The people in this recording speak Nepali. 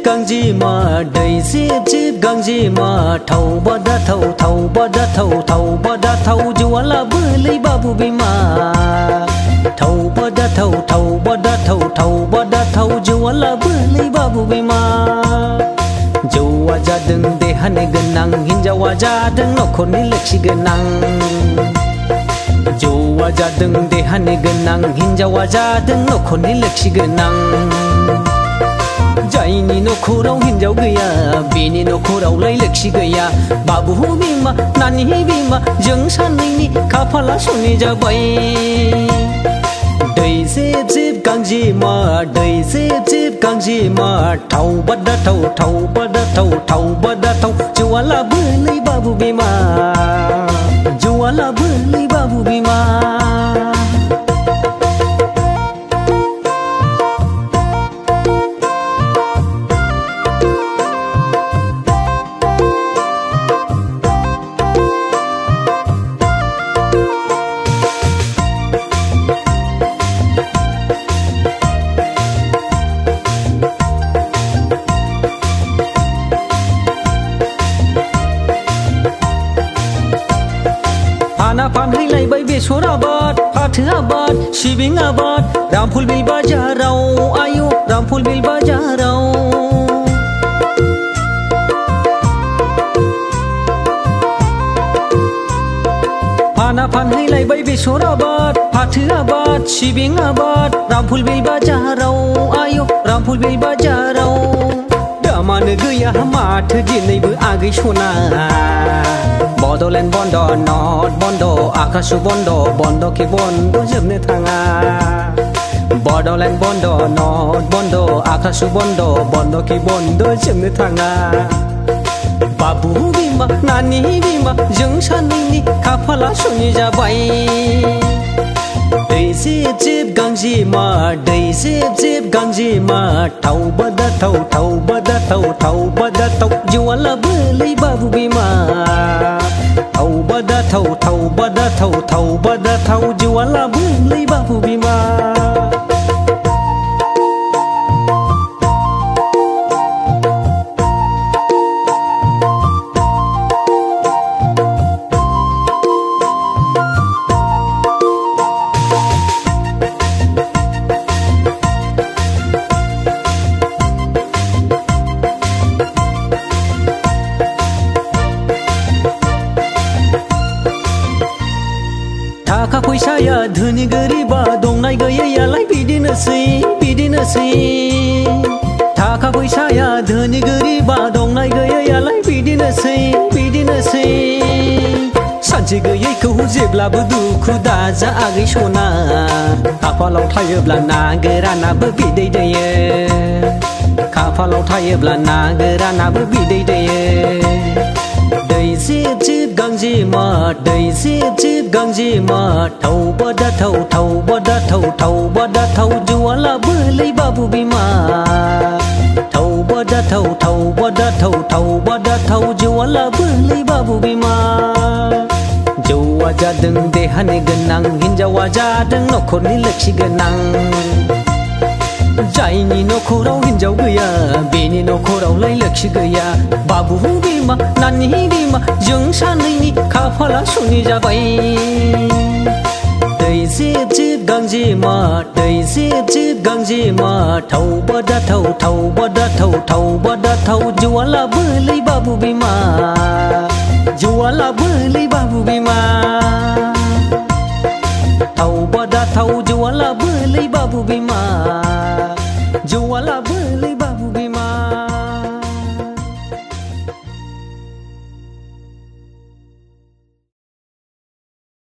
गांजेमा दै जिब जिब गांजेमा थाव बदा थाव बदा थाव बदा थाव जुवाला बोलै बाबु बिमा थाव बदा थाव बदा थाव बदा थाव जुवाला बोलै बाबु बिमा जौआ जादों देहानि गोनां हिनजावा जादों नखरनि लोक्षि गोनां जौआ जादों देहानि गोनां हिनजावा जादों नखरनि लोक्षि गोनां जायनि नखराव हिनजाव गैया बेनि नखरावलाय लोक्षि गैया बाबु बिमा नानि बिमा जों सानैनि खाफाला सनि जाबाय दै जिब जिब गांजेमा दै जिब जिब गांजेमा थाव बदा थाव बदा थाव बदा थाव जुवाला बोलै बाबु बिमा जुवाला बोलै बाबु बिमा फाना फानहैलायबाय बेसर आबाद फाथो आबाद सिबिं आबाद रामफुलबिल बाजाराव आयु रामफुलबिल बाजाराव फाना फानहैलायबाय बेसर आबाद फाथो आबाद सिबिं आबाद रामफुलबिल बाजाराव आयु रामफुलबिल बाजाराव दामानो गैया माथो दिनैबो आगै सना बडलेण्ड बन्द नर्थ बन्द आकाशु बन्द बन्दखि बन्द जोबनो थाङा बडलेण्ड बन्द नर्थ बन्द आकाशु बन्द बन्दखि बन्द जोबनो थाङा बाबु बिमा नानि बिमा जों सानैनि खाफाला सनि जाबाय दै जिब जिब गांजेमा दै जिब जिब गांजेमा थाव बदा थाव बदा थाव बदा थाव जुवाला बोलै बाबु बिमा थाव बदा थाव बदा थाव बदा थाव जुवाला बोलै बाबु बिमा थाखा फैसाया धोनि गोरिबा दंनाय गैयैयालाय बिदिनोसै थाखा फैसाया धोनि गोरिबा दंनाय गैयैयालाय बिदिनोसै सानसे गैयैखौ जेब्लाबो दुखु दाजा आगै सना खाफालाव थायोब्ला ना गोरानाबो बिदै दैयो खाफालाव थायोब्ला ना गोरानाबो बिदै दैयो दै जिब जिब गांजेमा दै जिब जिब गांजेमा थाव बदा थाव बदा थाव बदा थाव जुवाला बोलै बाबु बिमा थाव बदा थाव बदा थाव बदा थाव जुवाला बोलै बाबु बिमा जौआ जादों देहानि गोनां हिनजावा जादों नखरनि लोक्षि गोनां जायनि नखराव हिनजाव गैया बेनि नखरावलाय लोक्षि गैया बाबु बिमा नानि बिमा जों सानैनि खाफाला सनि जाबाय दै जिब जिब गांजेमा दै जिब जिब गांजेमा थाव बदा थाव बदा थाव बदा थाव जुवाला बोलै बाबु बिमा जुवाला बोलै बाबु बिमा थाव बदा थाव जुवाला बोलै बाबु बिमा